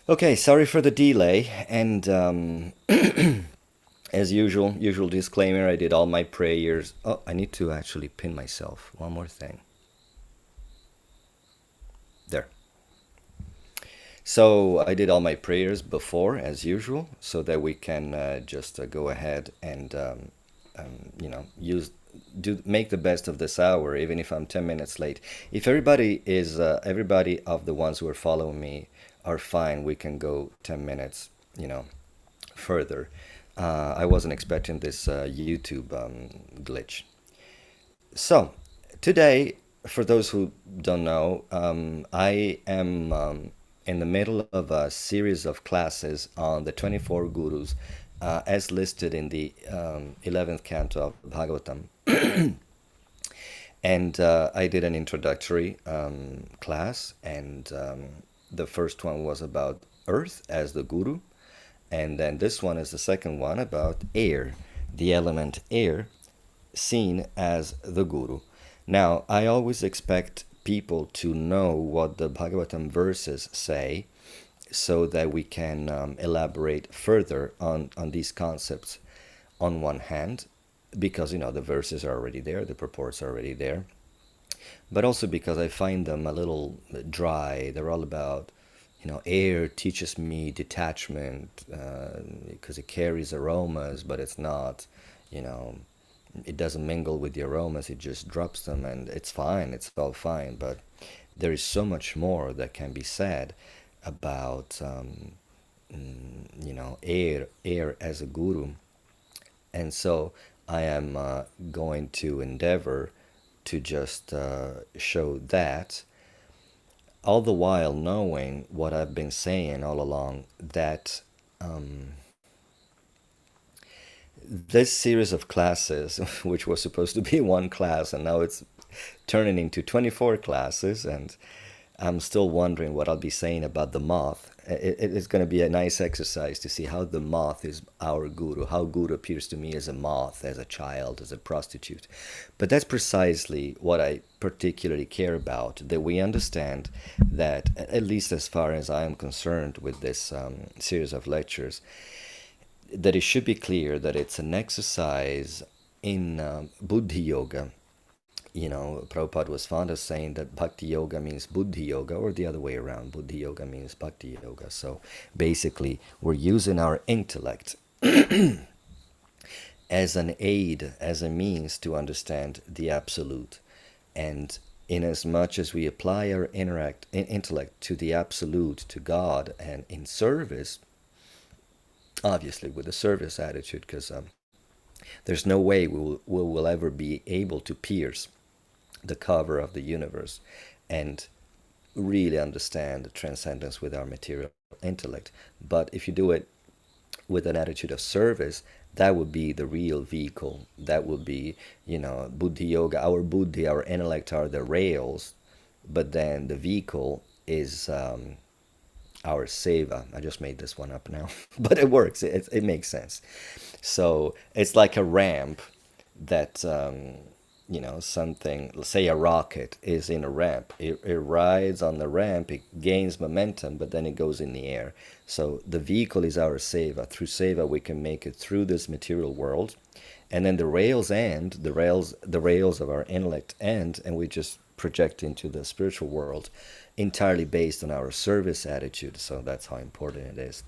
Okay, sorry for the delay. And as usual disclaimer, I did all my prayers. Oh, I need to actually pin myself. One more thing. There. So I did all my prayers before, as usual, so that we can just go ahead and use do make the best of this hour, even if I'm 10 minutes late. If everybody of the ones who are following me are fine, we can go 10 minutes, further. I wasn't expecting this YouTube glitch. So, today, for those who don't know, I am in the middle of a series of classes on the 24 gurus as listed in the 11th canto of Bhagavatam. And I did an introductory class, and the first one was about earth as the guru, and then this one is the second one about air, the element air, seen as the guru. Now, I always expect people to know what the Bhagavatam verses say so that we can elaborate further on these concepts on one hand, because the verses are already there, the purports are already there, but also because I find them a little dry. They're all about, air teaches me detachment because it carries aromas, but it's not, you know, it doesn't mingle with the aromas, it just drops them, and it's fine, it's all fine. But there is so much more that can be said about, air as a guru. And so I am going to endeavor to just show that, all the while knowing what I've been saying all along, that this series of classes, which was supposed to be one class, and now it's turning into 24 classes, and I'm still wondering what I'll be saying about the moth. It's going to be a nice exercise to see how the moth is our guru, how guru appears to me as a moth, as a child, as a prostitute. But that's precisely what I particularly care about, that we understand that, at least as far as I am concerned with this series of lectures, that it should be clear that it's an exercise in Buddhi Yoga. Prabhupada was fond of saying that Bhakti Yoga means Buddhi Yoga, or the other way around. Buddhi Yoga means Bhakti Yoga. So basically, we're using our intellect as an aid, as a means to understand the Absolute. And in as much as we apply our intellect to the Absolute, to God, and in service, obviously with a service attitude, because there's no way we will ever be able to pierce the cover of the universe and really understand the transcendence with our material intellect. But if you do it with an attitude of service, that would be the real vehicle. That would be, Buddhi Yoga. Our Buddhi, our intellect are the rails, but then the vehicle is our seva. I just made this one up now, but it works. It makes sense. So it's like a ramp that, something, let's say a rocket is in a ramp. It rides on the ramp, it gains momentum, but then it goes in the air. So the vehicle is our seva. Through seva, we can make it through this material world. And then the rails end, the rails of our intellect end, and we just project into the spiritual world entirely based on our service attitude. So that's how important it is.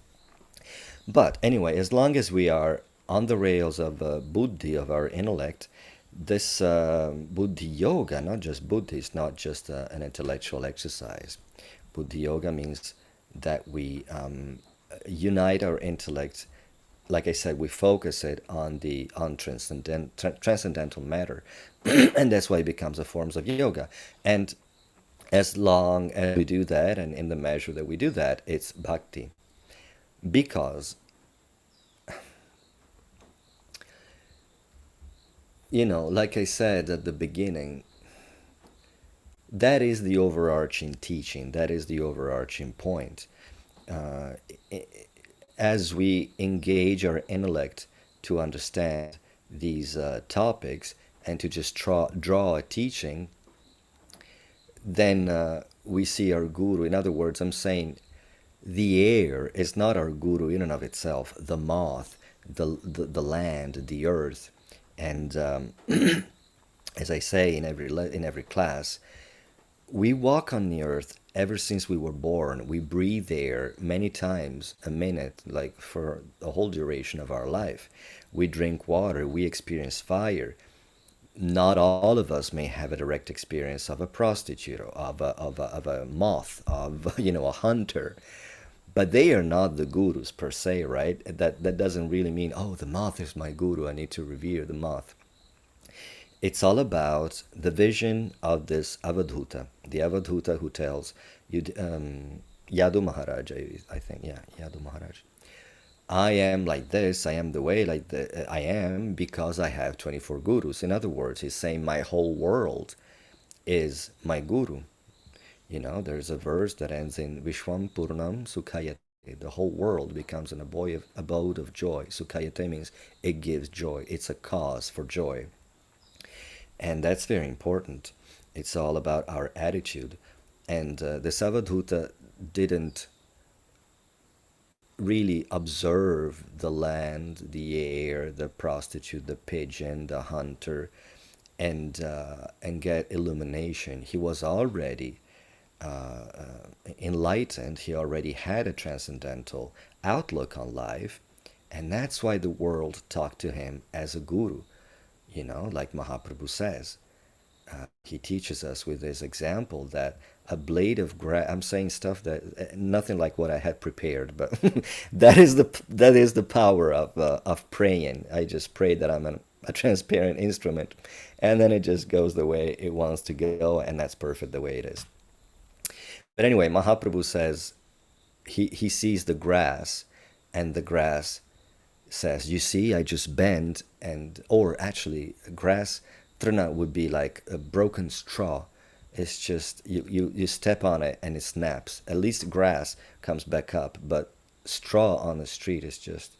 But anyway, as long as we are on the rails of buddhi, of our intellect, this buddhi yoga, not just buddhi, is not just an intellectual exercise. Buddhi yoga means that we unite our intellect. Like I said, we focus it on transcendental matter, and that's why it becomes a forms of yoga. And as long as we do that, and in the measure that we do that, it's bhakti. Because, like I said at the beginning, that is the overarching teaching, that is the overarching point. Uh, as we engage our intellect to understand these topics and to just draw a teaching, then we see our guru. In other words, I'm saying The air is not our guru in and of itself. The moth, the land, the earth, and as I say in in every class, we walk on the earth ever since we were born. We breathe air many times a minute, like for the whole duration of our life. We drink water. We experience fire. Not all of us may have a direct experience of a prostitute, or of a moth, of a hunter, but they are not the gurus per se, right? That doesn't really mean, oh, the moth is my guru, I need to revere the moth. It's all about the vision of this avadhuta, the avadhuta who tells you, Yadu Maharaj, I think, yeah, Yadu Maharaj. I am like this, I am the way I am because I have 24 gurus. In other words, he's saying my whole world is my guru. There's a verse that ends in Vishwam Purnam Sukhayate. The whole world becomes an abode of joy. Sukhayate means it gives joy. It's a cause for joy. And that's very important. It's all about our attitude. And the Savadhuta didn't really observe the land, the air, the prostitute, the pigeon, the hunter, and get illumination. He was already enlightened. He already had a transcendental outlook on life, and that's why the world talked to him as a guru. Like Mahaprabhu says, he teaches us with his example that a blade of grass. I'm saying stuff that nothing like what I had prepared, but that is the power of praying. I just pray that I'm a transparent instrument, and then it just goes the way it wants to go, and that's perfect the way it is. But anyway, Mahaprabhu says he sees the grass, and the grass says, "You see, I just bend," or actually, grass trina would be like a broken straw. It's just you step on it and it snaps. At least grass comes back up, but straw on the street is just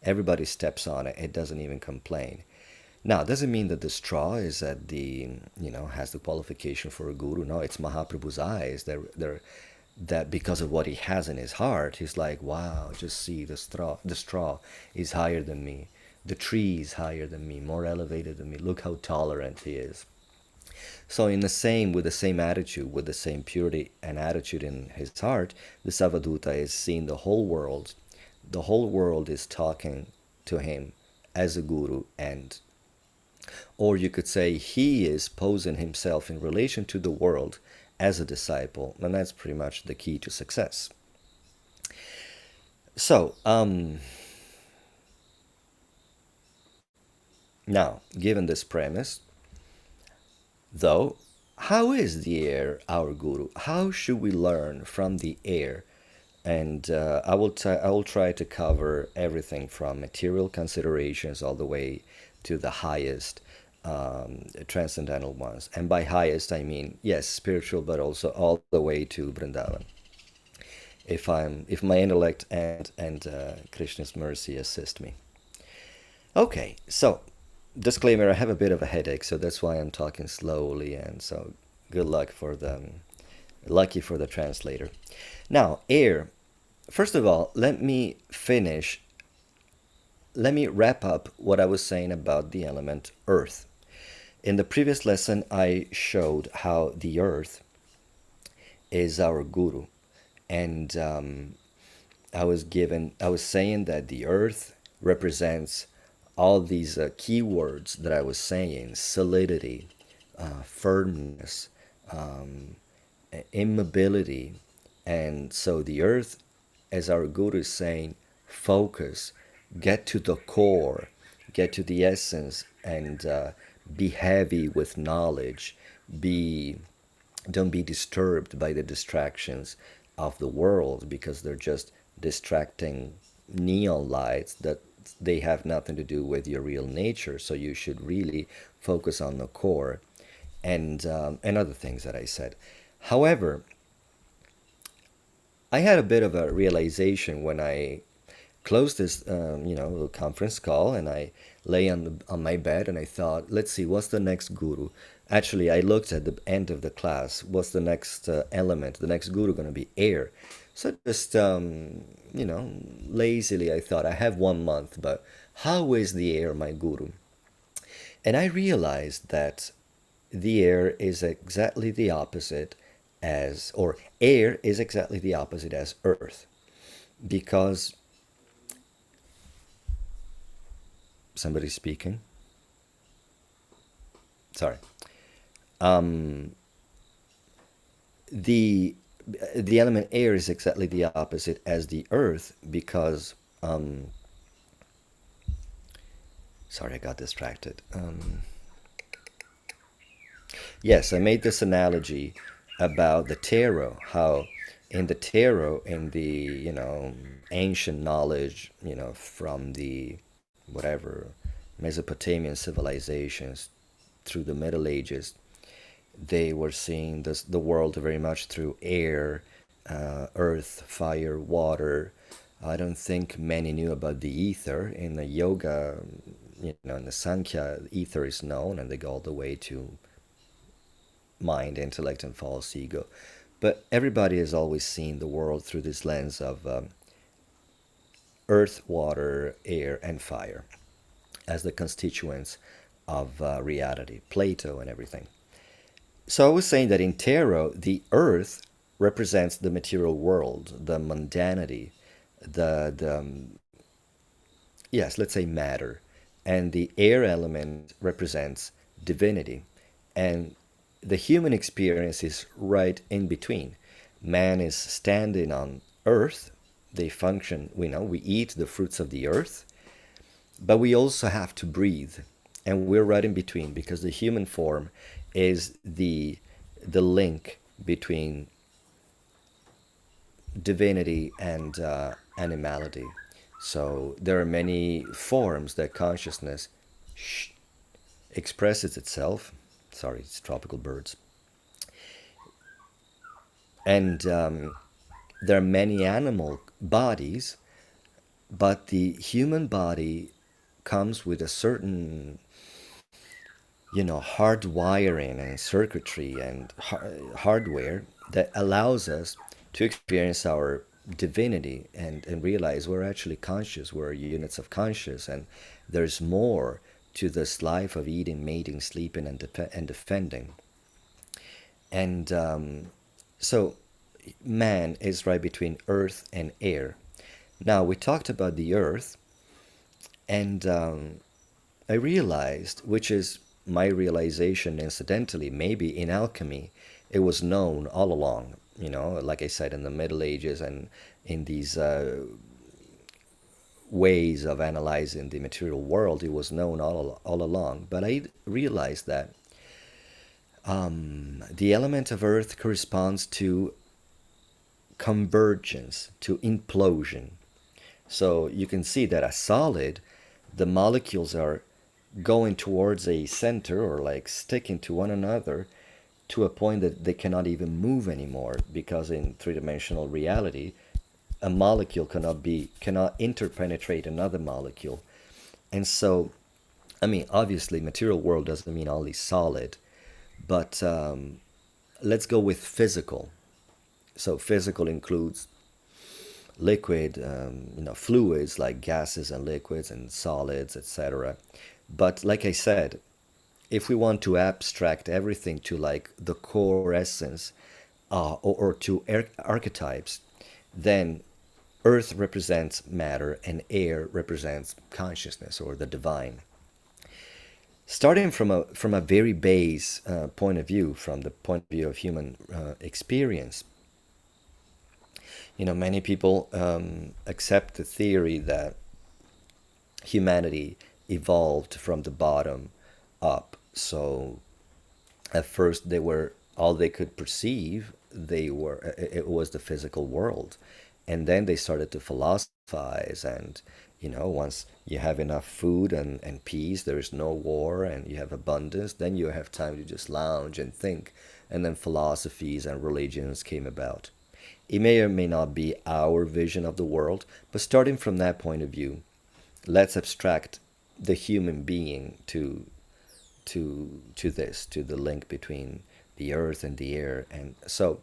everybody steps on it. It doesn't even complain. Now, it doesn't mean that the straw is at has the qualification for a guru. No, it's Mahaprabhu's eyes. That because of what he has in his heart, he's like, wow, just see the straw. The straw is higher than me. The tree is higher than me, more elevated than me. Look how tolerant he is. So with the same attitude, with the same purity and attitude in his heart, the Savaduta is seeing the whole world. The whole world is talking to him as a guru, or you could say he is posing himself in relation to the world as a disciple, and that's pretty much the key to success. So, now, given this premise, though, how is the air our guru? How should we learn from the air? And I will try to cover everything from material considerations all the way to the highest transcendental ones. And by highest, I mean yes, spiritual, but also all the way to Vrindavan. If my intellect and Krishna's mercy assist me. Okay, so disclaimer: I have a bit of a headache, so that's why I'm talking slowly. And so good luck for lucky for the translator. Now, air. First of all, let me wrap up what I was saying about the element earth. In the previous lesson, I showed how the earth is our guru, and I was saying that the earth represents all these key words that I was saying: solidity, firmness, immobility. And so the earth, as our guru is saying, focus, get to the core, get to the essence, and be heavy with knowledge. Be Don't be disturbed by the distractions of the world, because they're just distracting neon lights that they have nothing to do with your real nature. So you should really focus on the core, and other things that I said. However, I had a bit of a realization when I closed this, conference call, and I lay on my bed, and I thought, let's see, what's the next guru? Actually, I looked at the end of the class. What's the next element? The next guru going to be air. So just, lazily, I thought, I have 1 month, but how is the air my guru? And I realized that the air is exactly the opposite or air is exactly the opposite as earth. Because somebody's speaking. Sorry. The the element air is exactly the opposite as the earth because sorry, I got distracted. Yes, I made this analogy about the tarot, how in the tarot, in the, ancient knowledge, from the whatever Mesopotamian civilizations through the Middle Ages, they were seeing the world very much through air, earth, fire, water. I don't think many knew about the ether. In the yoga, in the Sankhya, ether is known, and they go all the way to mind, intellect, and false ego. But everybody has always seen the world through this lens of earth, water, air, and fire as the constituents of reality, Plato and everything. So I was saying that in tarot, the earth represents the material world, the mundanity, the yes, let's say matter, and the air element represents divinity, and the human experience is right in between. Man is standing on earth. They function, we eat the fruits of the earth, but we also have to breathe, and we're right in between because the human form is the link between divinity and animality. So there are many forms that consciousness expresses itself. Sorry, it's tropical birds. And there are many animal bodies, but the human body comes with a certain, hard wiring and circuitry and hardware that allows us to experience our divinity and realize we're actually conscious, we're units of conscious, and there's more to this life of eating, mating, sleeping, and defending. And so man is right between earth and air. Now, we talked about the earth, and I realized, which is my realization incidentally, maybe in alchemy, it was known all along, like I said, in the Middle Ages and in these ways of analyzing the material world, it was known all along. But I realized that the element of earth corresponds to convergence, to implosion. So you can see that a solid, the molecules are going towards a center or like sticking to one another to a point that they cannot even move anymore, because in three-dimensional reality a molecule cannot interpenetrate another molecule. And so, I mean, obviously material world doesn't mean only solid, but let's go with physical. So physical includes liquid, fluids like gases and liquids and solids, etc. But like I said, if we want to abstract everything to like the core essence, or to archetypes, then earth represents matter and air represents consciousness or the divine. Starting from a very base point of view, from the point of view of human experience, many people accept the theory that humanity evolved from the bottom up. So at first they were all they could perceive. It was the physical world, and then they started to philosophize. And once you have enough food and peace, there is no war, and you have abundance, then you have time to just lounge and think. And then philosophies and religions came about. It may or may not be our vision of the world, but starting from that point of view, let's abstract the human being to this, to the link between the earth and the air. And so,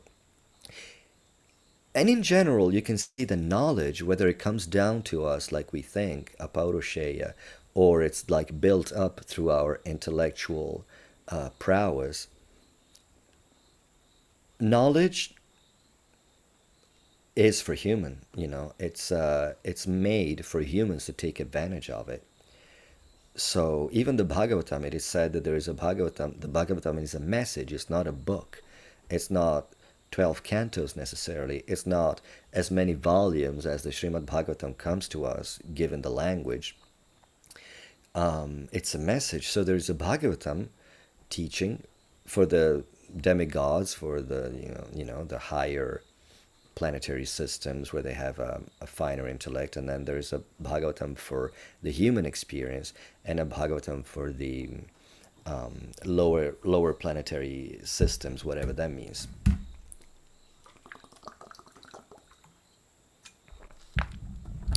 and in general, you can see the knowledge, whether it comes down to us like we think, apauroshaya, or it's like built up through our intellectual prowess. Knowledge is for human, it's made for humans to take advantage of it. So even the Bhagavatam, it is said that there is a Bhagavatam. The Bhagavatam is a message. It's not a book. It's not 12 cantos necessarily. It's not as many volumes as the Srimad Bhagavatam comes to us, given the language. It's a message. So there's a Bhagavatam teaching for the demigods, for the the higher planetary systems where they have a finer intellect, and then there's a Bhagavatam for the human experience and a Bhagavatam for the lower planetary systems, whatever that means.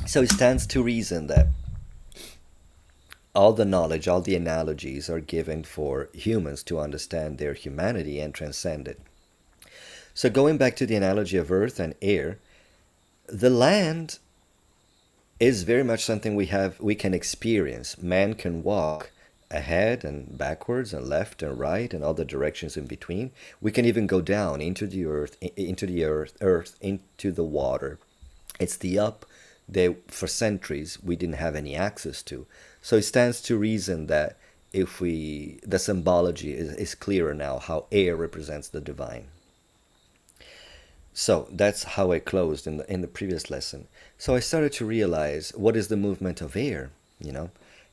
So it stands to reason that all the knowledge, all the analogies are given for humans to understand their humanity and transcend it. So going back to the analogy of earth and air, the land is very much something we can experience. Man can walk ahead and backwards and left and right and all the directions in between. We can even go down into the earth, into the water. It's the up that for centuries we didn't have any access to. So it stands to reason that if the symbology is clearer now, how air represents the divine. So that's how I closed in the previous lesson. So I started to realize, what is the movement of air?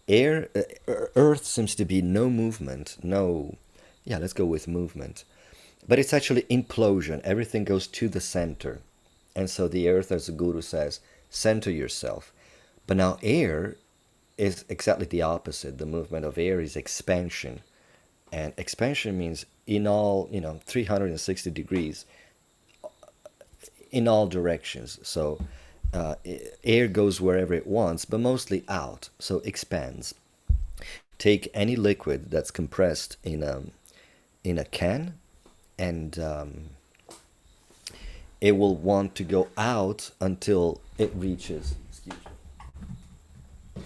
Air, Earth seems to be no movement, no, yeah, let's go with movement. But it's actually implosion. Everything goes to the center. And so the earth, as the Guru says, center yourself. But now air is exactly the opposite. The movement of air is expansion. And expansion means in all, 360 degrees, in all directions. So air goes wherever it wants, but mostly out, so expands. Take any liquid that's compressed in a can, and it will want to go out until it reaches. Excuse me. I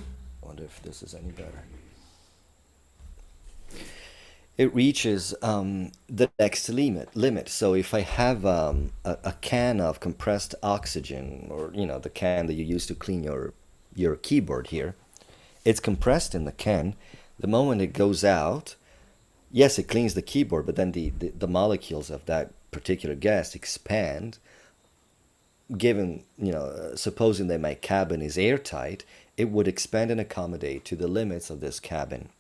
wonder if this is any better. It reaches the next limit. So if I have a can of compressed oxygen, or the can that you use to clean your keyboard here, it's compressed in the can. The moment it goes out, yes, it cleans the keyboard, but then the molecules of that particular gas expand. Given, supposing that my cabin is airtight, it would expand and accommodate to the limits of this cabin.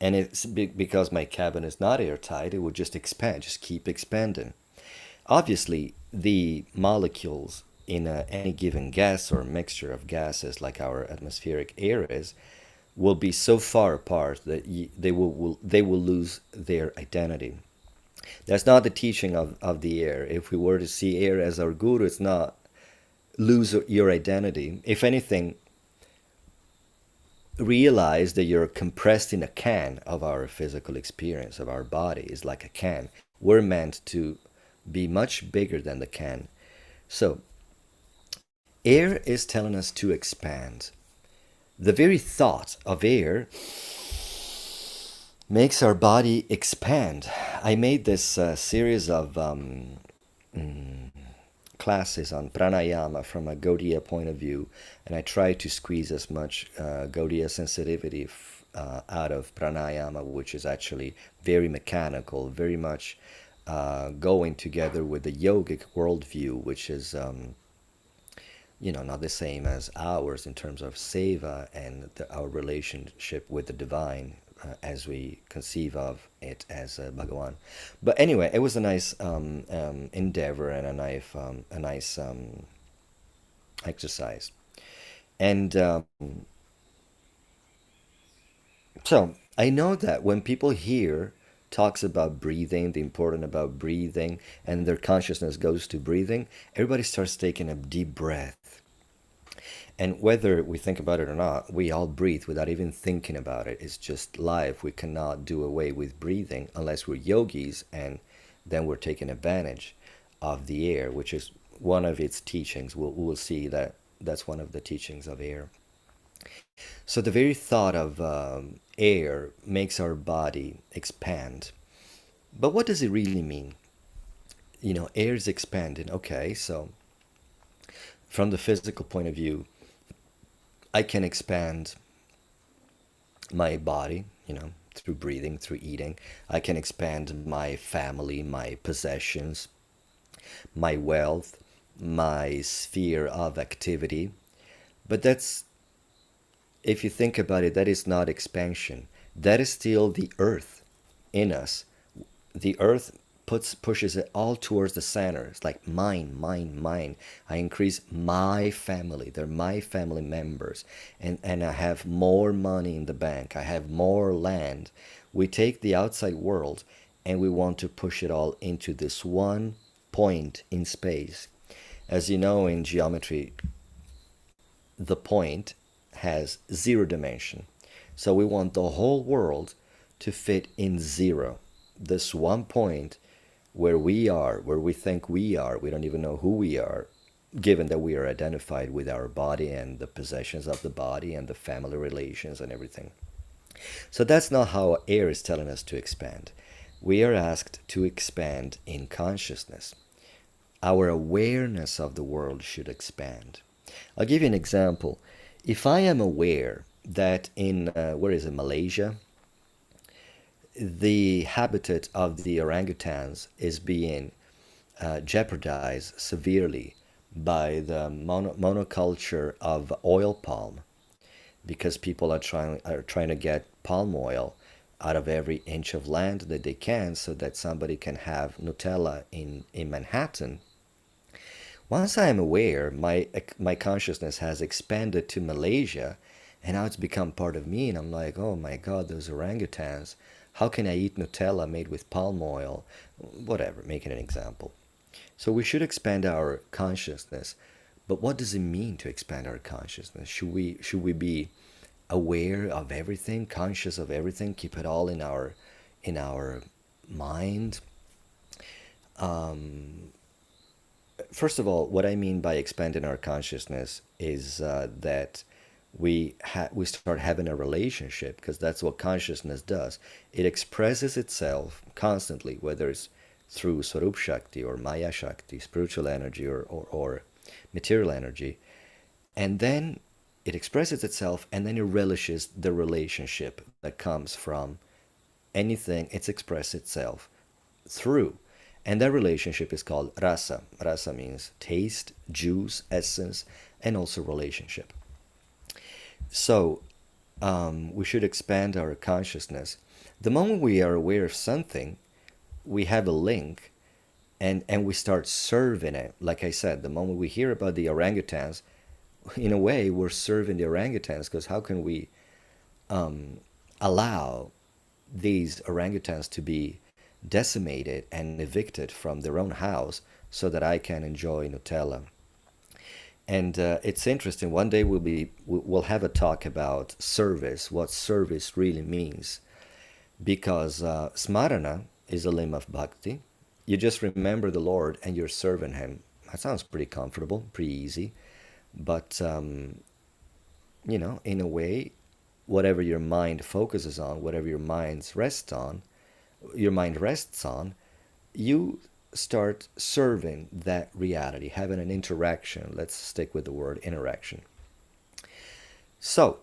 And it's because my cabin is not airtight, it would just expand, just keep expanding. Obviously, the molecules in any given gas or mixture of gases, like our atmospheric air is, will be so far apart that they will lose their identity. That's not the teaching of the air. If we were to see air as our guru, it's not lose your identity. If anything, realize that you're compressed in a can of our physical experience, of our body is like a can. We're meant to be much bigger than the can. So air is telling us to expand. The very thought of air makes our body expand. I made this series of classes on pranayama from a Gaudiya point of view, and I try to squeeze as much Gaudiya sensitivity out of pranayama, which is actually very mechanical, very much going together with the yogic worldview, which is not the same as ours in terms of seva and our relationship with the divine, as we conceive of it as Bhagawan. But anyway, it was a nice endeavor and a nice exercise. And so I know that when people hear talks about breathing, the important about breathing, and their consciousness goes to breathing, everybody starts taking a deep breath. And whether we think about it or not, we all breathe without even thinking about it. It's just life. We cannot do away with breathing unless we're yogis, and then we're taking advantage of the air, which is one of its teachings. We'll see that that's one of the teachings of air. So the very thought of air makes our body expand. But what does it really mean? Air is expanding. Okay, so from the physical point of view, I can expand my body, through breathing, through eating. I can expand my family, my possessions, my wealth, my sphere of activity. But that's, if you think about it, that is not expansion. That is still the earth in us. The earth pushes it all towards the center. It's like mine, mine, mine. I increase my family. They're my family members. And I have more money in the bank. I have more land. We take the outside world and we want to push it all into this one point in space. As you know, in geometry, the point has zero dimension. So we want the whole world to fit in zero. This one point where we are, where we think we are, we don't even know who we are, given that we are identified with our body and the possessions of the body and the family relations and everything. So that's not how air is telling us to expand. We are asked to expand in consciousness. Our awareness of the world should expand. I'll give you an example. If I am aware that in, where is it, Malaysia, the habitat of the orangutans is being jeopardized severely by the monoculture of oil palm, because people are trying to get palm oil out of every inch of land that they can, so that somebody can have Nutella in Manhattan. Once I am aware, my consciousness has expanded to Malaysia, and now it's become part of me, and I'm like, oh my God, those orangutans. How can I eat Nutella made with palm oil? Whatever, making an example. So we should expand our consciousness. But what does it mean to expand our consciousness? Should we be aware of everything, conscious of everything, keep it all in our mind? First of all, what I mean by expanding our consciousness is that we start having a relationship, because that's what consciousness does. It expresses itself constantly, whether it's through Swarup Shakti or Maya Shakti, spiritual energy, or material energy. And then it expresses itself, and then it relishes the relationship that comes from anything it's expressed itself through. And that relationship is called rasa. Rasa means taste, juice, essence, and also relationship. So we should expand our consciousness. The moment we are aware of something, we have a link, and we start serving it. Like I said, the moment we hear about the orangutans, in a way, we're serving the orangutans, because how can we allow these orangutans to be decimated and evicted from their own house so that I can enjoy Nutella? And it's interesting. One day we'll have a talk about service, what service really means, because smarana is a limb of bhakti. You just remember the Lord and you're serving Him. That sounds pretty comfortable, pretty easy, but in a way, whatever your mind focuses on, whatever your mind rests on, you start serving that reality, having an interaction. Let's stick with the word interaction. So,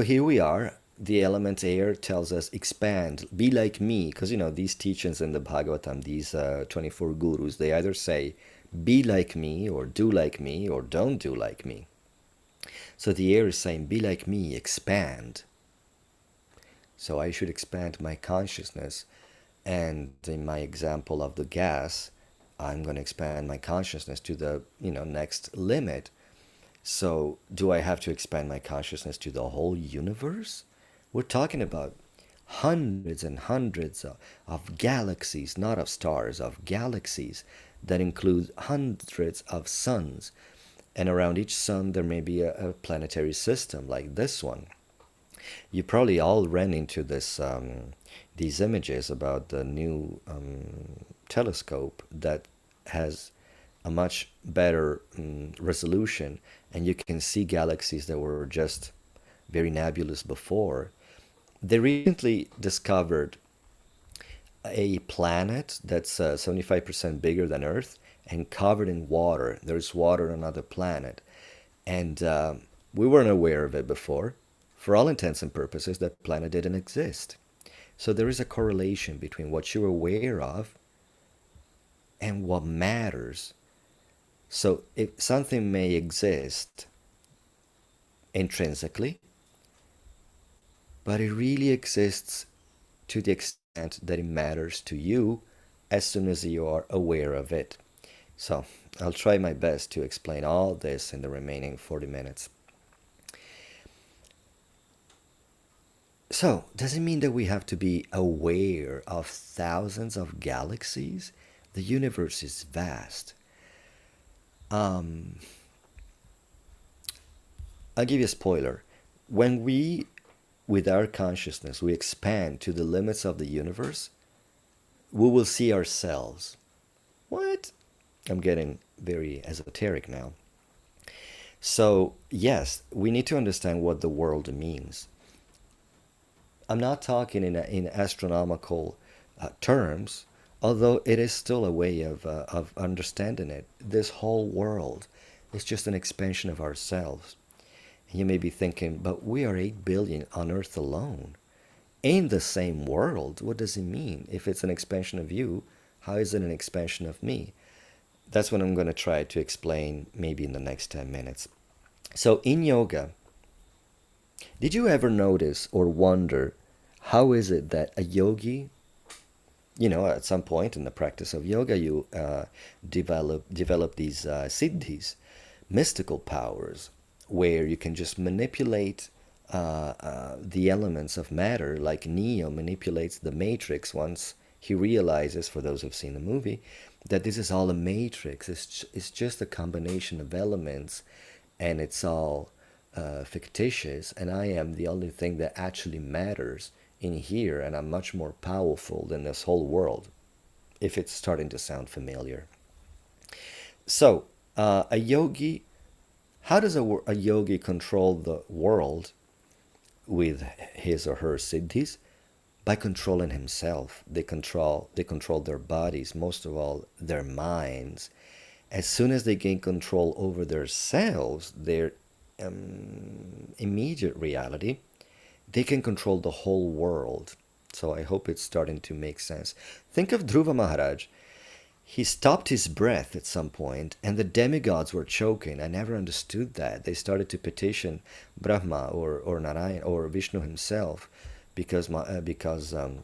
here we are. The element air tells us expand, be like me, because these teachings in the Bhagavatam, these 24 gurus, they either say be like me, or do like me, or don't do like me. So the air is saying be like me, expand. So I should expand my consciousness. And in my example of the gas, I'm going to expand my consciousness to the next limit. So do I have to expand my consciousness to the whole universe? We're talking about hundreds and hundreds of galaxies, not of stars, of galaxies that include hundreds of suns. And around each sun, there may be a planetary system like this one. You probably all ran into these images about the new telescope that has a much better resolution, and you can see galaxies that were just very nebulous before. They recently discovered a planet that's 75% bigger than Earth and covered in water. There's water on another planet. And we weren't aware of it before. For all intents and purposes, that planet didn't exist. So there is a correlation between what you're aware of and what matters. So if something may exist intrinsically, but it really exists to the extent that it matters to you as soon as you are aware of it. So I'll try my best to explain all this in the remaining 40 minutes. So, does it mean that we have to be aware of thousands of galaxies? The universe is vast. Um, I'll give you a spoiler. When we, with our consciousness, we expand to the limits of the universe, we will see ourselves. What? I'm getting very esoteric now. So, yes, we need to understand what the world means. I'm not talking in astronomical terms, although it is still a way of understanding it. This whole world is just an expansion of ourselves. And you may be thinking, but we are 8 billion on Earth alone. In the same world, what does it mean? If it's an expansion of you, how is it an expansion of me? That's what I'm going to try to explain maybe in the next 10 minutes. So in yoga, did you ever notice or wonder how is it that a yogi, at some point in the practice of yoga, you develop these siddhis, mystical powers, where you can just manipulate the elements of matter, like Neo manipulates the matrix once he realizes, for those who've seen the movie, that this is all a matrix. It's just a combination of elements, and it's all fictitious, and I am the only thing that actually matters in here, and I'm much more powerful than this whole world, if it's starting to sound familiar. So, a yogi, how does a yogi control the world with his or her siddhis? By controlling himself. They control their bodies, most of all their minds. As soon as they gain control over themselves, their immediate reality, they can control the whole world. So I hope it's starting to make sense. Think of Dhruva Maharaj. He stopped his breath at some point, and the demigods were choking. I never understood that. They started to petition Brahma or Narayan or Vishnu himself because Dhruva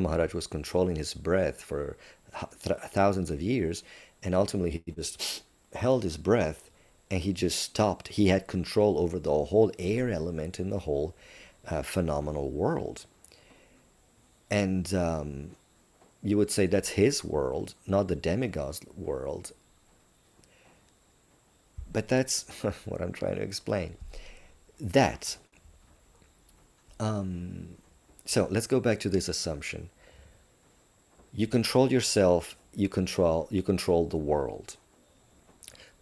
Maharaj was controlling his breath for thousands of years, and ultimately he just held his breath and he just stopped. He had control over the whole air element in the whole phenomenal world. And you would say that's his world, not the demigod's world. But that's what I'm trying to explain. That. So let's go back to this assumption. You control yourself, you control the world.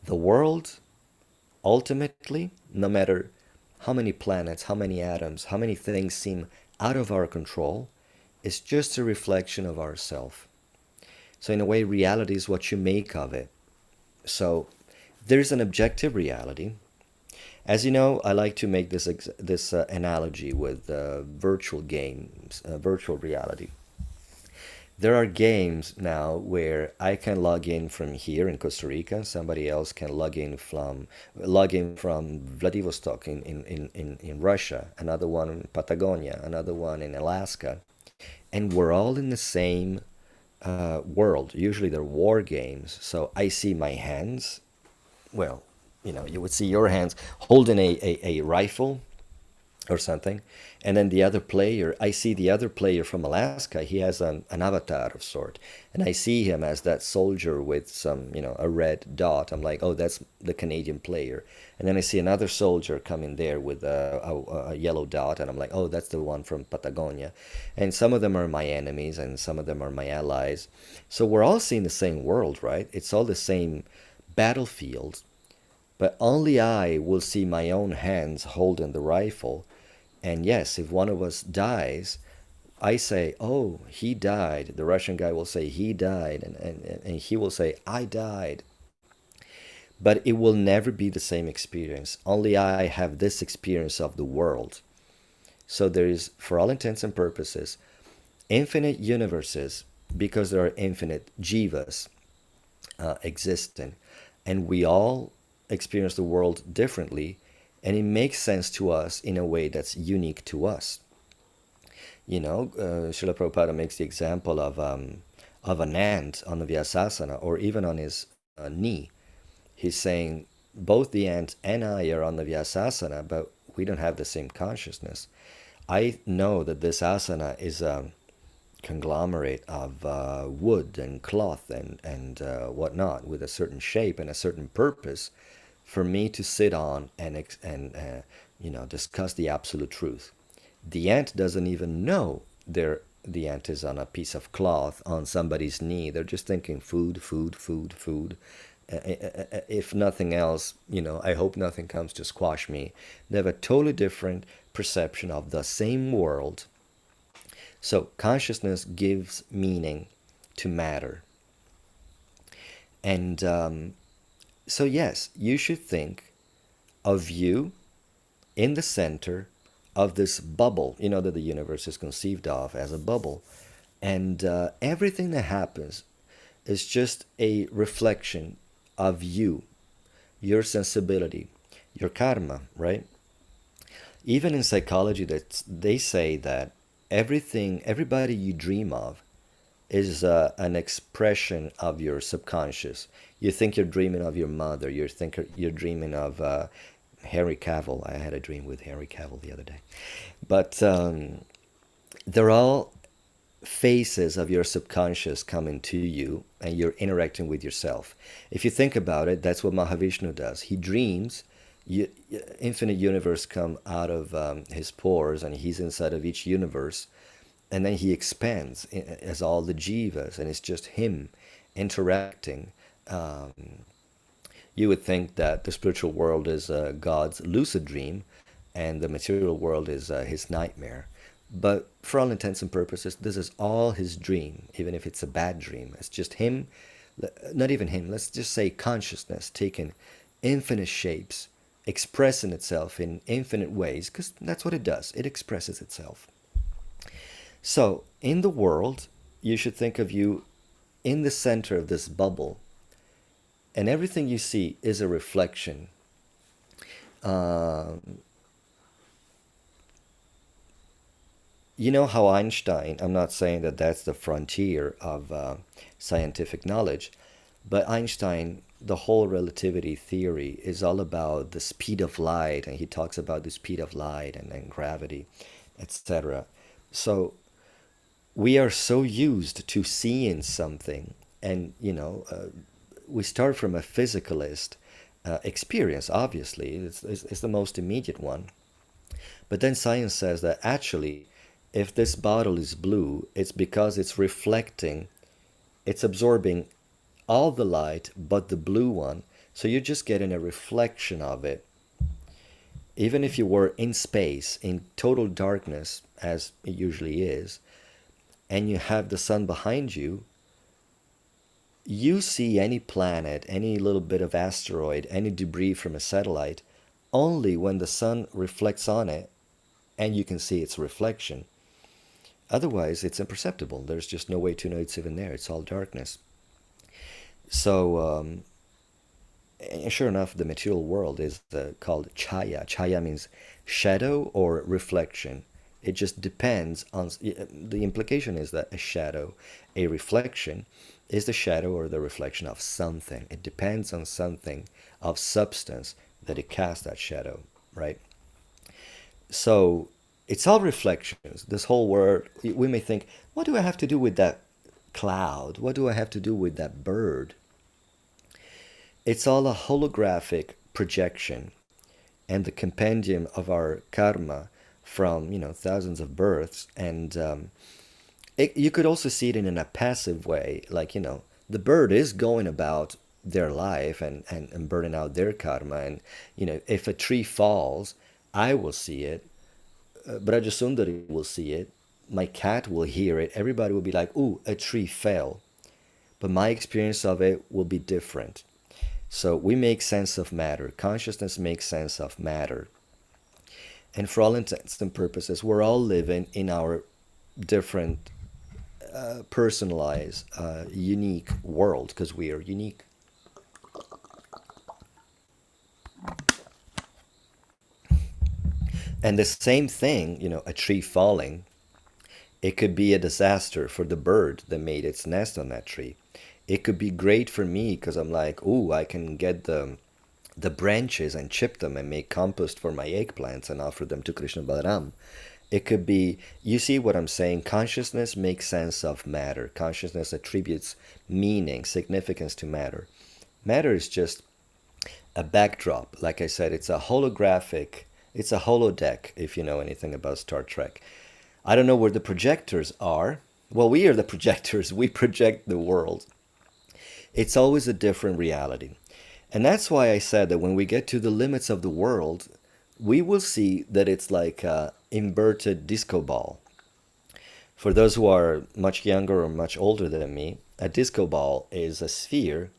The world, ultimately, no matter how many planets, how many atoms, how many things seem out of our control, is just a reflection of ourself. So in a way, reality is what you make of it. So there's an objective reality. As you know, I like to make this analogy with virtual games, virtual reality. There are games now where I can log in from here in Costa Rica. Somebody else can log in from Vladivostok in Russia. Another one in Patagonia. Another one in Alaska, and we're all in the same world. Usually they're war games. So I see my hands. Well, you would see your hands holding a rifle, or something. And then the other player, I see the other player from Alaska, he has an avatar of sort. And I see him as that soldier with some, a red dot. I'm like, oh, that's the Canadian player. And then I see another soldier come in there with a yellow dot. And I'm like, oh, that's the one from Patagonia. And some of them are my enemies and some of them are my allies. So we're all seeing the same world, right? It's all the same battlefield, but only I will see my own hands holding the rifle. And yes, if one of us dies, I say, oh, he died. The Russian guy will say, he died. And he will say, I died. But it will never be the same experience. Only I have this experience of the world. So there is, for all intents and purposes, infinite universes because there are infinite jivas existing. And we all experience the world differently, and it makes sense to us in a way that's unique to us. Srila Prabhupada makes the example of an ant on the Vyasasana or even on his knee. He's saying both the ant and I are on the Vyasasana, but we don't have the same consciousness. I know that this asana is a conglomerate of wood and cloth and whatnot with a certain shape and a certain purpose for me to sit on and discuss the absolute truth. The ant doesn't even know the ant is on a piece of cloth on somebody's knee. They're just thinking food, food, food, food. If nothing else, I hope nothing comes to squash me. They have a totally different perception of the same world. So consciousness gives meaning to matter. And so, yes, you should think of you in the center of this bubble, that the universe is conceived of as a bubble. And everything that happens is just a reflection of you, your sensibility, your karma, right? Even in psychology, that they say that everybody you dream of is an expression of your subconscious. You think you're dreaming of your mother. You're dreaming of Henry Cavill. I had a dream with Henry Cavill the other day. But they're all faces of your subconscious coming to you, and you're interacting with yourself. If you think about it, that's what Mahavishnu does. He dreams. Infinite universe come out of his pores, and he's inside of each universe, and then he expands as all the jivas, and it's just him interacting. Um, you would think that the spiritual world is God's lucid dream, and the material world is his nightmare. But for all intents and purposes, this is all his dream, even if it's a bad dream. It's just him, not even him, let's just say consciousness taking infinite shapes, expressing itself in infinite ways, because that's what it does. It expresses itself. So, in the world, you should think of you in the center of this bubble, and everything you see is a reflection. Um, you know how Einstein, I'm not saying that that's the frontier of scientific knowledge, but Einstein, the whole relativity theory is all about the speed of light, and he talks about the speed of light and gravity, etc. So we are so used to seeing something, and we start from a physicalist experience. Obviously, it's the most immediate one, but then science says that actually, if this bottle is blue, it's because it's reflecting, it's absorbing all the light but the blue one, so you're just getting a reflection of it. Even if you were in space in total darkness, as it usually is, and you have the sun behind you, you see any planet, any little bit of asteroid, any debris from a satellite only when the sun reflects on it and you can see its reflection. Otherwise, it's imperceptible. There's just no way to know it's even there. It's all darkness. So, and sure enough, the material world is called chaya. Chaya means shadow or reflection. It just depends on, the implication is that a shadow, a reflection, is the shadow or the reflection of something. It depends on something of substance that it casts that shadow, right? So it's all reflections. This whole world, we may think, what do I have to do with that cloud? What do I have to do with that bird? It's all a holographic projection and the compendium of our karma from, thousands of births. And you could also see it in a passive way, like, the bird is going about their life and burning out their karma. And, if a tree falls, I will see it. Brajasundari will see it. My cat will hear it. Everybody will be like, ooh, a tree fell. But my experience of it will be different. So we make sense of matter. Consciousness makes sense of matter. And for all intents and purposes, we're all living in our different, personalized, unique world because we are unique. And the same thing, a tree falling, it could be a disaster for the bird that made its nest on that tree. It could be great for me because I'm like, ooh, I can get the branches and chip them and make compost for my eggplants and offer them to Krishna Balaram. It could be, you see what I'm saying? Consciousness makes sense of matter. Consciousness attributes meaning, significance to matter. Matter is just a backdrop. Like I said, it's a holographic, it's a holodeck, if you know anything about Star Trek. I don't know where the projectors are. Well, we are the projectors. We project the world. It's always a different reality. And that's why I said that when we get to the limits of the world, we will see that it's like an inverted disco ball. For those who are much younger or much older than me, a disco ball is a sphere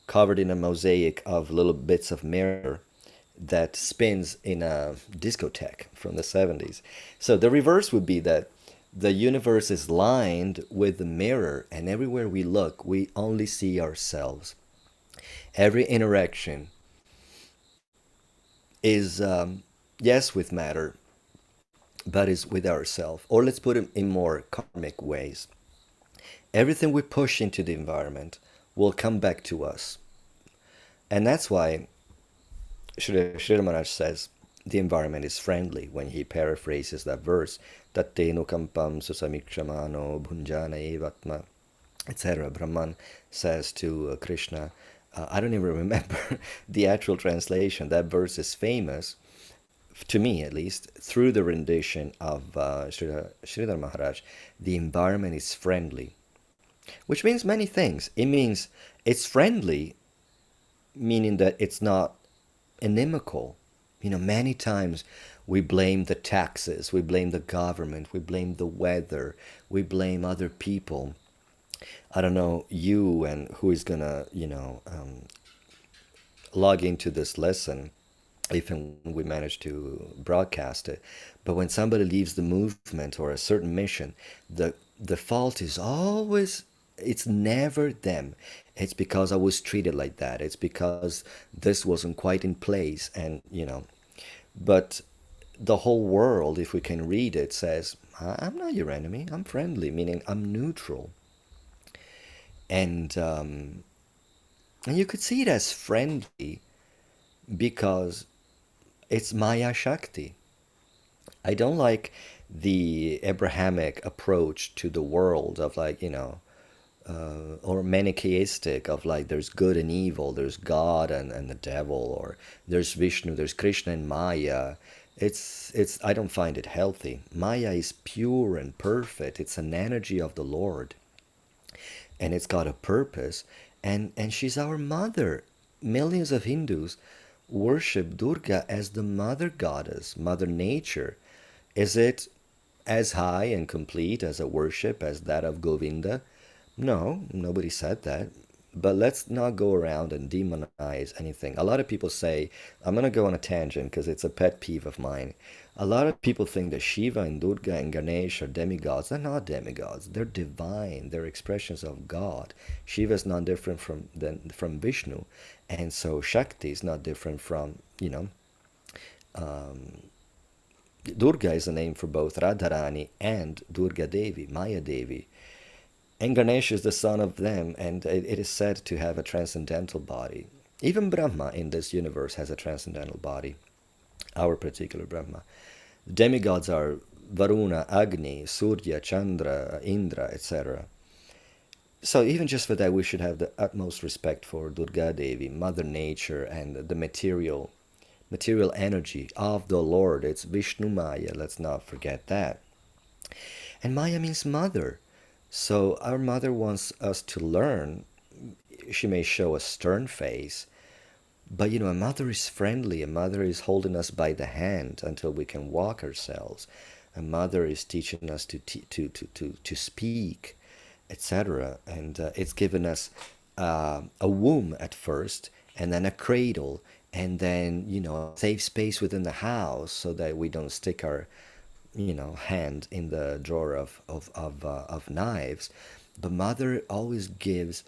covered in a mosaic of little bits of mirror that spins in a discotheque from the 70s. So the reverse would be that the universe is lined with the mirror, and everywhere we look, we only see ourselves. Every interaction is, yes, with matter, but is with ourselves. Or let's put it in more karmic ways. Everything we push into the environment will come back to us. And that's why Sri Maharaj says the environment is friendly when he paraphrases that verse, Tattenu kampam susamikshamano bhunjana evatma, etc. Brahman says to Krishna, I don't even remember the actual translation. That verse is famous, to me at least, through the rendition of Sridhar Maharaj. The environment is friendly, which means many things. It means it's friendly, meaning that it's not inimical. Many times we blame the taxes, we blame the government, we blame the weather, we blame other people. I don't know you and who is gonna, log into this lesson, if we manage to broadcast it. But when somebody leaves the movement or a certain mission, the fault is always, it's never them. It's because I was treated like that. It's because this wasn't quite in place. And, but the whole world, if we can read it, says, I'm not your enemy. I'm friendly, meaning I'm neutral. And you could see it as friendly because it's Maya Shakti. I don't like the Abrahamic approach to the world of like, or Manichaeistic of like there's good and evil, there's God and the devil, or there's Vishnu, there's Krishna and Maya. It's I don't find it healthy. Maya is pure and perfect. It's an energy of the Lord. And it's got a purpose. And she's our mother. Millions of Hindus worship Durga as the mother goddess, Mother Nature. Is it as high and complete as a worship as that of Govinda? No, nobody said that. But let's not go around and demonize anything. A lot of people say, I'm going to go on a tangent because it's a pet peeve of mine. A lot of people think that Shiva and Durga and Ganesh are demigods. They're not demigods. They're divine. They're expressions of God. Shiva is not different from Vishnu. And so Shakti is not different from, Durga is a name for both Radharani and Durga Devi, Maya Devi. And Ganesh is the son of them, and it is said to have a transcendental body. Even Brahma in this universe has a transcendental body, our particular Brahma. Demigods are Varuna, Agni, Surya, Chandra, Indra, etc. So even just for that, we should have the utmost respect for Durga Devi, Mother Nature, and the material energy of the Lord. It's Vishnu Maya. Let's not forget that. And Maya means mother. So our mother wants us to learn. She may show a stern face, but a mother is friendly. A mother is holding us by the hand until we can walk ourselves. A mother is teaching us to speak, etc. And it's given us a womb at first, and then a cradle, and then a safe space within the house so that we don't stick our hand in the drawer of knives. But mother always gives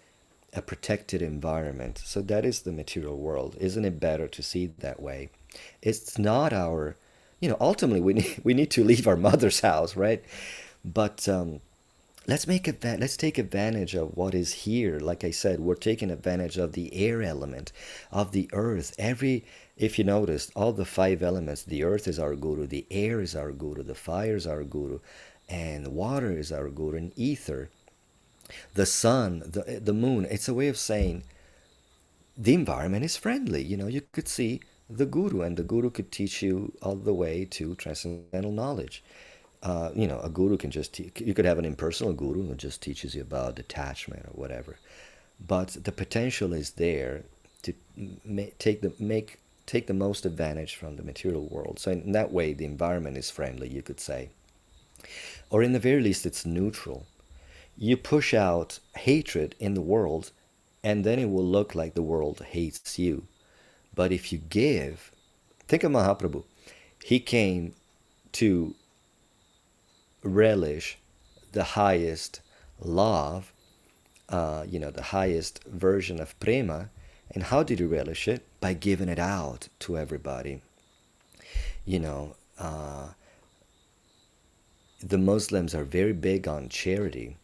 a protected environment. So that is the material world. Isn't it better to see it that way? It's not our, ultimately we need to leave our mother's house, right? But let's take advantage of what is here. Like I said, we're taking advantage of the air element, of the earth. If you noticed, all the five elements, the earth is our guru, the air is our guru, the fire is our guru, and water is our guru, and ether, the sun, the moon. It's a way of saying the environment is friendly. You could see the guru, and the guru could teach you all the way to transcendental knowledge. A guru can just you could have an impersonal guru who just teaches you about detachment or whatever, but the potential is there to take the most advantage from the material world. So in that way, the environment is friendly, you could say, or in the very least, it's neutral. You push out hatred in the world, and then it will look like the world hates you. But if you give, think of Mahaprabhu. He came to relish the highest love, the highest version of prema. And how did he relish it? By giving it out to everybody. You know, the Muslims are very big on charity.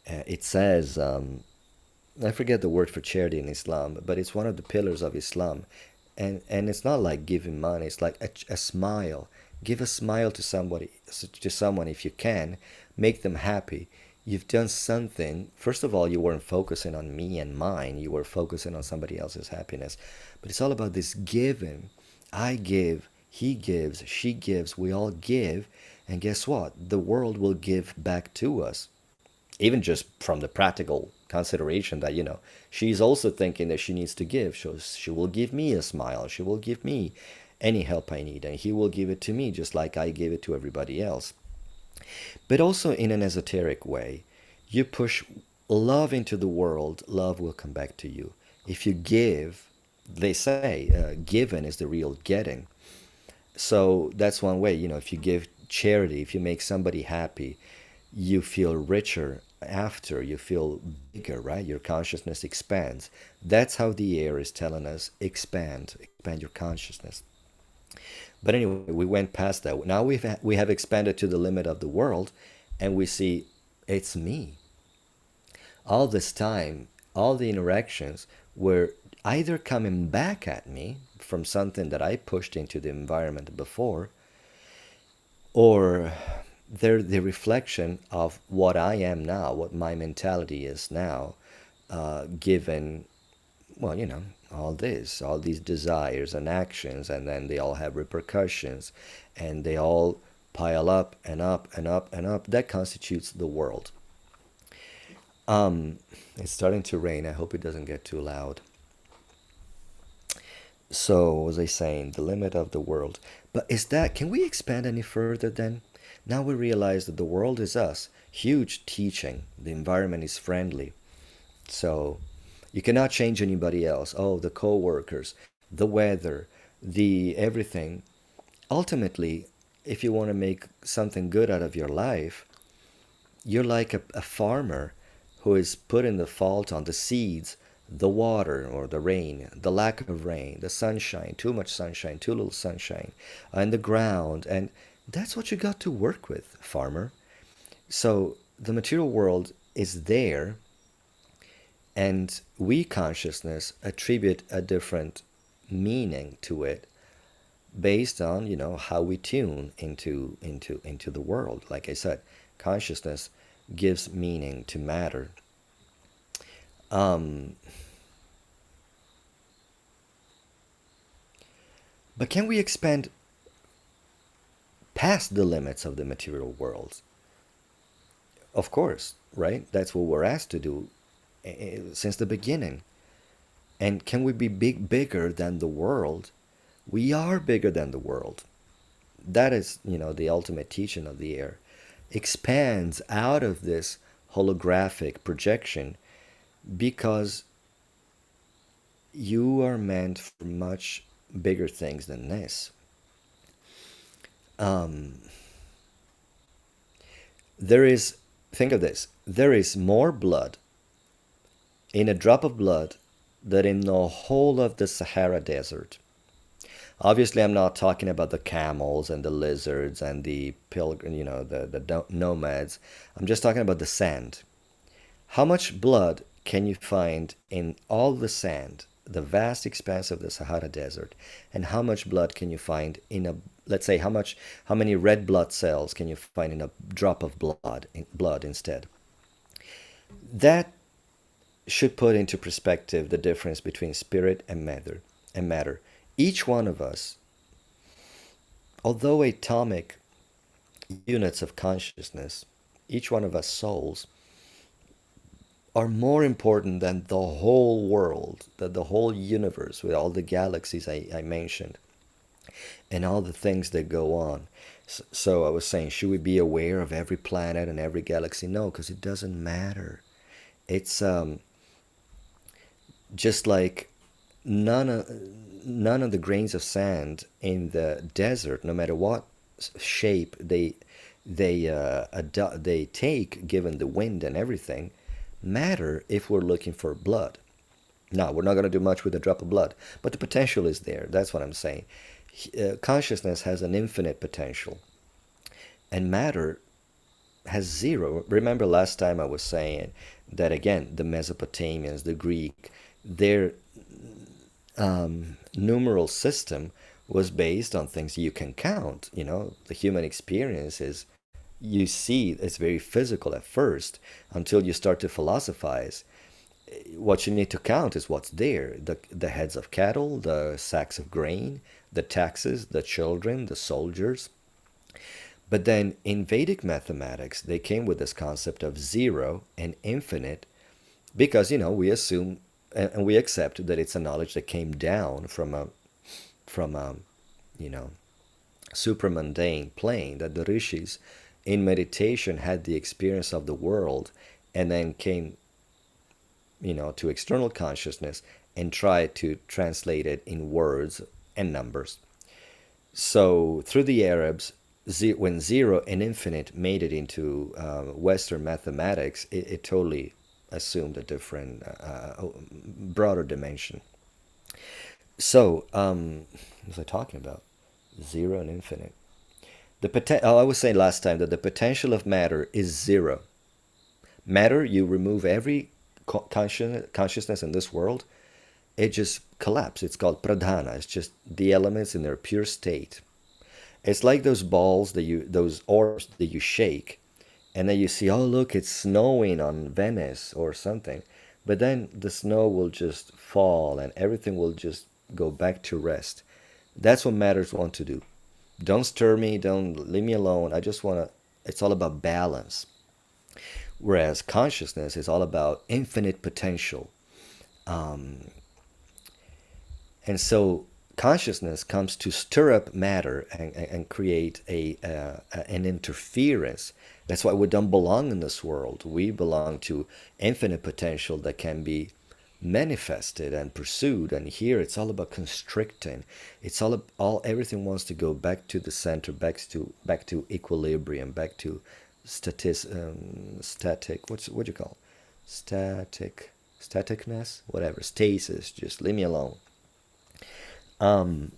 It says, I forget the word for charity in Islam, but it's one of the pillars of Islam. And it's not like giving money, it's like a smile. Give a smile to someone if you can, make them happy. You've done something. First of all, you weren't focusing on me and mine, you were focusing on somebody else's happiness. But it's all about this giving. I give, he gives, she gives, we all give. And guess what? The world will give back to us, even just from the practical consideration that she's also thinking that she needs to give. So she will give me a smile, she will give me any help I need, and he will give it to me just like I gave it to everybody else. But also in an esoteric way, you push love into the world, love will come back to you. If you give, they say, given is the real getting. So that's one way. If you give charity, if you make somebody happy, you feel richer after, you feel bigger, right? Your consciousness expands. That's how the air is telling us, expand your consciousness. But anyway, we went past that. Now we have expanded to the limit of the world, and we see it's me. All this time, all the interactions were either coming back at me from something that I pushed into the environment before, or they're the reflection of what I am now, what my mentality is now, given, well, all these desires and actions, and then they all have repercussions, and they all pile up and up and up and up. That constitutes the world. It's starting to rain. I hope it doesn't get too loud. So, what was I saying? The limit of the world. But can we expand any further then? Now we realize that the world is us. Huge teaching. The environment is friendly. So, you cannot change anybody else. Oh, the co-workers, the weather, the everything. Ultimately, if you want to make something good out of your life, you're like a farmer who is putting the fault on the seeds, the water or the rain, the lack of rain, the sunshine, too much sunshine, too little sunshine, and the ground. And that's what you got to work with, farmer. So the material world is there, and we consciousness attribute a different meaning to it based on, how we tune into the world. Like I said, consciousness gives meaning to matter. um, but can we expand past the limits of the material world? Of course, right? That's what we're asked to do since the beginning. And can we be bigger than the world? We are bigger than the world. That is, the ultimate teaching of the air. Expands out of this holographic projection, because you are meant for much bigger things than this. Um, there is, think of this, there is more blood in a drop of blood than in the whole of the Sahara Desert. Obviously, I'm not talking about the camels and the lizards and the pilgrim, the nomads. I'm just talking about the sand. How much blood can you find in all the sand, the vast expanse of the Sahara Desert, and how much blood can you find in a, let's say, how many red blood cells can you find in a drop of blood instead? That should put into perspective the difference between spirit and matter. Each one of us, although atomic units of consciousness, each one of us souls, are more important than the whole world, that the whole universe with all the galaxies I mentioned and all the things that go on. So I was saying, should we be aware of every planet and every galaxy? No, because it doesn't matter. It's just like none of, none of the grains of sand in the desert, no matter what shape they take, given the wind and everything, matter if we're looking for blood. Now, we're not going to do much with a drop of blood, but the potential is there. That's what I'm saying. Consciousness has an infinite potential, and matter has zero. Remember last time I was saying that, again, the Mesopotamians, the Greek, their numeral system was based on things you can count. The human experience is, you see, it's very physical at first until you start to philosophize. What you need to count is what's there: the heads of cattle, the sacks of grain, the taxes, the children, the soldiers. But then in Vedic mathematics, they came with this concept of zero and infinite, because we assume and we accept that it's a knowledge that came down from a you know supramundane plane, that the rishis in meditation had the experience of the world and then came to external consciousness and tried to translate it in words and numbers. So through the Arabs, when zero and infinite made it into Western mathematics, it totally assumed a different, broader dimension. So, what was I talking about? Zero and infinite. I was saying last time that the potential of matter is zero. Matter, you remove every consciousness in this world, it just collapses. It's called pradhana. It's just the elements in their pure state. It's like those balls those orbs that you shake, and then you see, oh look, it's snowing on Venice or something, but then the snow will just fall and everything will just go back to rest. That's what matters want to do. Don't stir me. Don't leave me alone. I just want to. It's all about balance. Whereas consciousness is all about infinite potential. Um, and so consciousness comes to stir up matter and create an interference. That's why we don't belong in this world. We belong to infinite potential that can be manifested and pursued. And here it's all about constricting. It's all everything wants to go back to the center, back to equilibrium, back to static. What do you call staticness? Whatever, stasis. Just leave me alone. Um,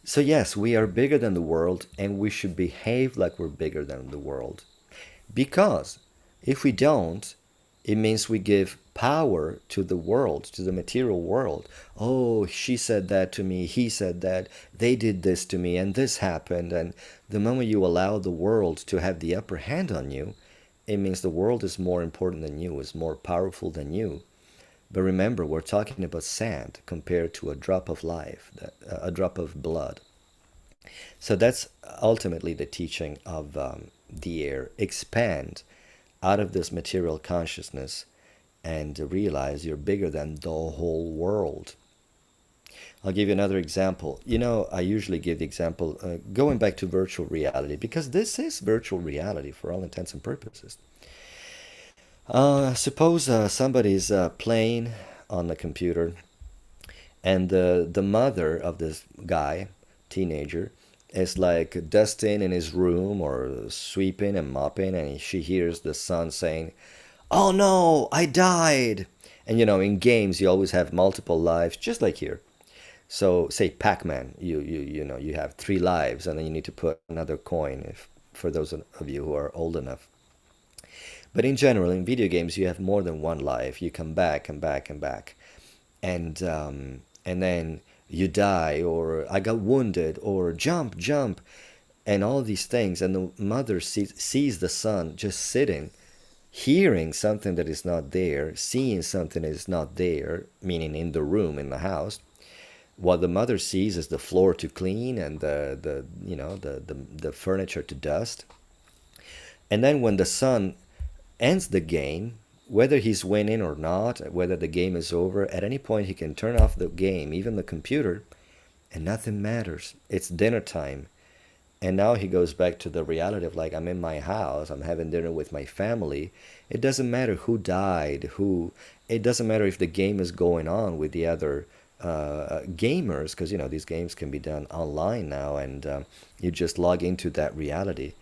so yes, we are bigger than the world, and we should behave like we're bigger than the world. Because if we don't, It means we give power to the world, to the material world. Oh, she said that to me, he said that, they did this to me, and this happened. And the moment you allow the world to have the upper hand on you, it means the world is more important than you, is more powerful than you. But remember, we're talking about sand compared to a drop of life, a drop of blood. So that's ultimately the teaching of the air. Expand out of this material consciousness and realize you're bigger than the whole world. I'll give you another example. I usually give the example going back to virtual reality because this is virtual reality for all intents and purposes. Suppose somebody's playing on the computer and the mother of this guy, teenager, is like dusting in his room or sweeping and mopping, and she hears the son saying, "Oh no, I died." And in games you always have multiple lives, just like here. So say Pac-Man, you have 3 lives, and then you need to put another coin if for those of you who are old enough. But in general, in video games, you have more than one life. You come back and back and back, and then you die, or I got wounded, or jump, jump, and all these things. And the mother sees the son just sitting, hearing something that is not there, seeing something that is not there, meaning in the room, in the house. What the mother sees is the floor to clean and the furniture to dust. And then when the son ends the game, whether he's winning or not, whether the game is over, at any point he can turn off the game, even the computer, and nothing matters. It's dinner time. And now he goes back to the reality of like, I'm in my house, I'm having dinner with my family. It doesn't matter who died, it doesn't matter if the game is going on with the other gamers, because these games can be done online now, and you just log into that reality.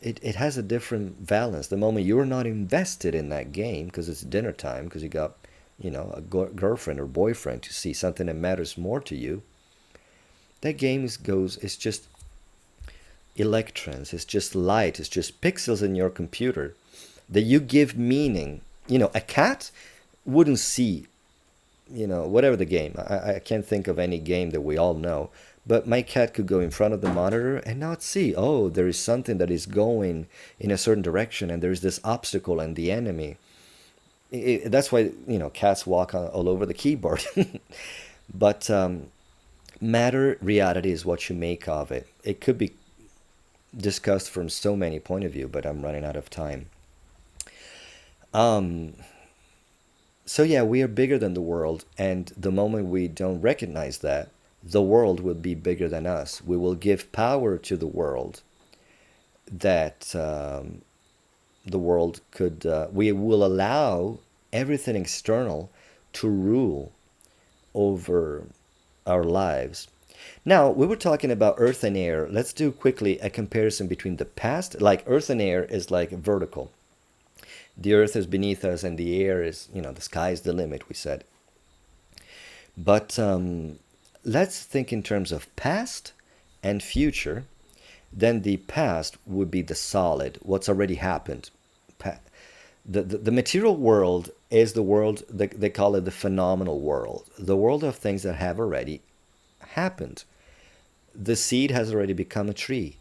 It has a different valence. The moment you're not invested in that game because it's dinner time, because you got, a girlfriend or boyfriend to see something that matters more to you, that game it's just electrons, it's just light, it's just pixels in your computer that you give meaning. A cat wouldn't see, whatever the game. I can't think of any game that we all know. But my cat could go in front of the monitor and not see, oh, there is something that is going in a certain direction, and there's this obstacle and the enemy. That's why, cats walk all over the keyboard. But matter, reality is what you make of it. It could be discussed from so many point of view, but I'm running out of time. Um, so yeah, we are bigger than the world, and the moment we don't recognize that, the world will be bigger than us. We will give power to the world that the world could. We will allow everything external to rule over our lives. Now, we were talking about earth and air. Let's do quickly a comparison between the past. Like earth and air is like vertical. The earth is beneath us, and the air is, the sky is the limit, we said. But let's think in terms of past and future. Then the past would be the solid, what's already happened. The material world is the world, they call it the phenomenal world, the world of things that have already happened. The seed has already become a tree.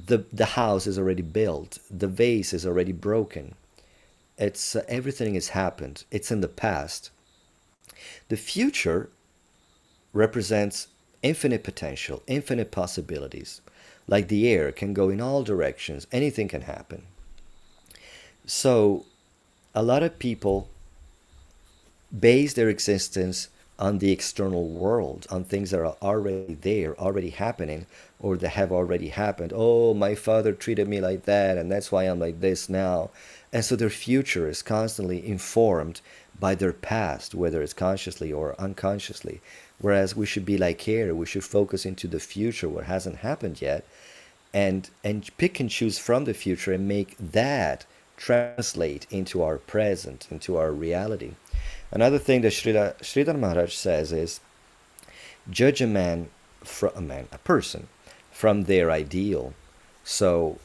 The house is already built. The vase is already broken. It's everything has happened. It's in the past. The future represents infinite potential, infinite possibilities. Like the air can go in all directions, anything can happen. So, a lot of people base their existence on the external world, on things that are already there, already happening, or that have already happened. Oh, my father treated me like that, and that's why I'm like this now. And so their future is constantly informed by their past, whether it's consciously or unconsciously. Whereas we should be like here, we should focus into the future, what hasn't happened yet, and pick and choose from the future and make that translate into our present, into our reality. Another thing that Sridhar Maharaj says is, judge a person from their ideal. So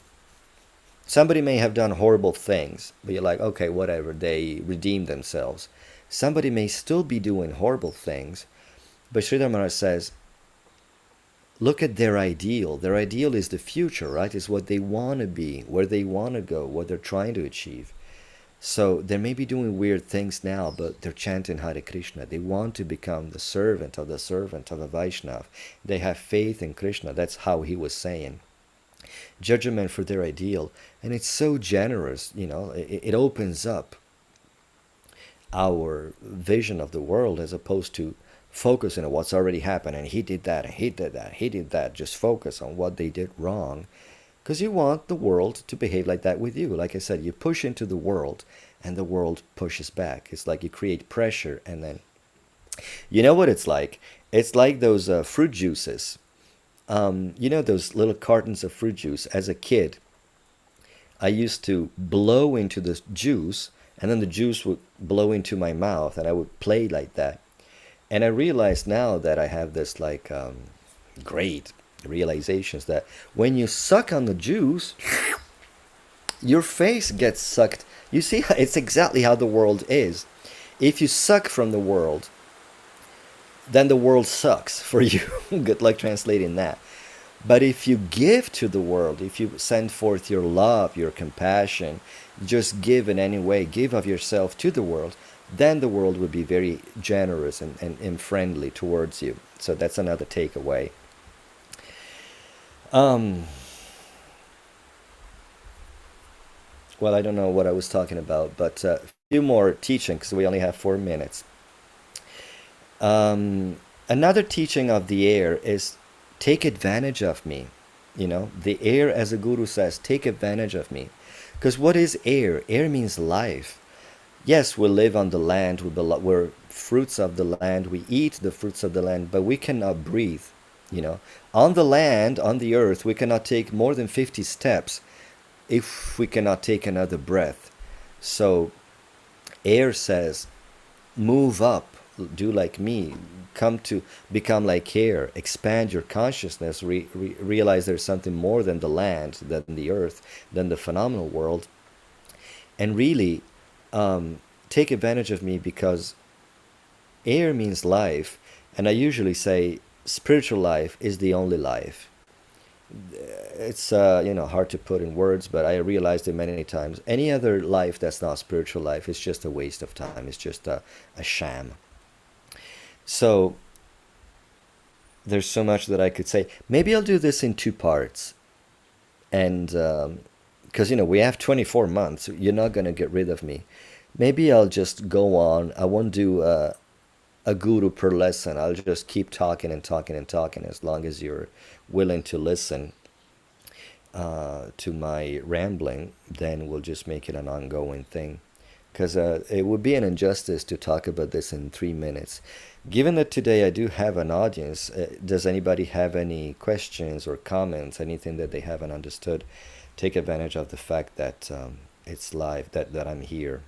Somebody may have done horrible things, but you're like, okay, whatever, they redeemed themselves. Somebody may still be doing horrible things, but Sridhar Maharaj says, look at their ideal. Their ideal is the future, right? Is what they want to be, where they want to go, what they're trying to achieve. So they may be doing weird things now, but they're chanting Hare Krishna. They want to become the servant of a Vaishnav. They have faith in Krishna. That's how he was saying. Judgment for their ideal. And it's so generous, it opens up our vision of the world as opposed to focusing on what's already happened. And he did that, and he did that, he did that. Just focus on what they did wrong, because you want the world to behave like that with you. Like I said, you push into the world and the world pushes back. It's like you create pressure, and then you know what it's like? It's like those fruit juices. Those little cartons of fruit juice. As a kid, I used to blow into the juice, and then the juice would blow into my mouth, and I would play like that. And I realize now that I have this like great realizations that when you suck on the juice, your face gets sucked. You see, it's exactly how the world is. If you suck from the world, then the world sucks for you. Good luck translating that. But if you give to the world, if you send forth your love, your compassion, just give in any way, give of yourself to the world, then the world would be very generous and friendly towards you. So that's another takeaway. Um, well, I don't know what I was talking about, but a few more teaching because we only have 4 minutes. Another teaching of the air is take advantage of me. The air, as a guru says, take advantage of me. Because what is air? Air means life. Yes, we live on the land, we're fruits of the land, we eat the fruits of the land, but we cannot breathe. On the land, on the earth, we cannot take more than 50 steps if we cannot take another breath. So air says, move up, do like me, come to become like air, expand your consciousness, realize there's something more than the land, than the earth, than the phenomenal world, and really take advantage of me, because air means life, and I usually say spiritual life is the only life. It's hard to put in words, but I realized it many times. Any other life that's not spiritual life is just a waste of time. It's just a sham. So there's so much that I could say. Maybe I'll do this in two parts, and because we have 24 months, you're not gonna get rid of me. Maybe I'll just go on. I won't do a guru per lesson. I'll just keep talking and talking and talking as long as you're willing to listen to my rambling. Then we'll just make it an ongoing thing. Because it would be an injustice to talk about this in 3 minutes. Given that today I do have an audience, does anybody have any questions or comments, anything that they haven't understood? Take advantage of the fact that it's live, that I'm here.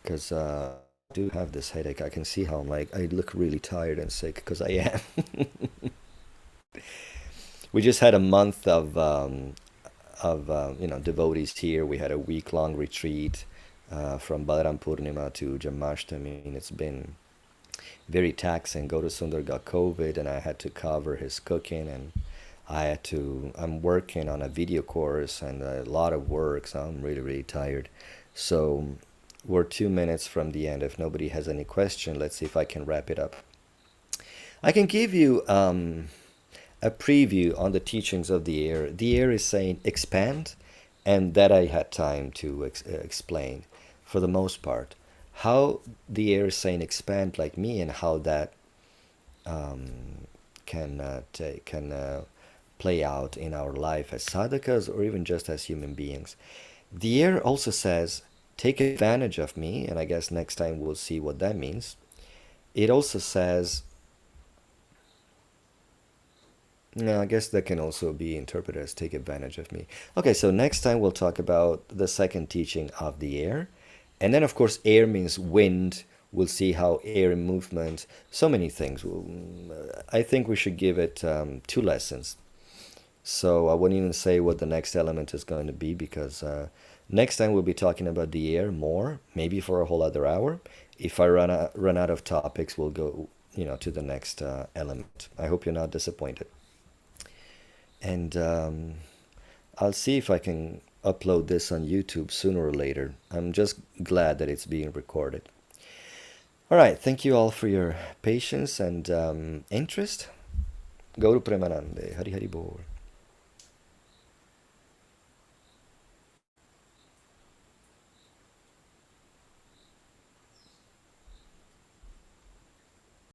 Because I do have this headache. I can see how I look really tired and sick because I am. We just had a month of devotees here. We had a week-long retreat from Balaram Purnima to Jamashtami, and it's been very taxing. Gaura Sundar got COVID, and I had to cover his cooking, and I'm working on a video course and a lot of work, so I'm really, really tired. So we're 2 minutes from the end. If nobody has any question, let's see if I can wrap it up. I can give you a preview on the teachings of the air. The air is saying expand, and that I had time to explain for the most part. How the air is saying expand like me, and how that can play out in our life as sadhakas or even just as human beings. The air also says take advantage of me, and I guess next time we'll see what that means. It also says, no, I guess that can also be interpreted as take advantage of me. Okay, so next time we'll talk about the second teaching of the air. And then, of course, air means wind. We'll see how air movement, so many things. I think we should give it 2 lessons. So I wouldn't even say what the next element is going to be, because next time we'll be talking about the air more, maybe for a whole other hour. If I run out of topics, we'll go, to the next element. I hope you're not disappointed. And I'll see if I can upload this on YouTube sooner or later. I'm just glad that it's being recorded. All right, thank you all for your patience and interest. Gauru Premanande, Hari Hari Bol.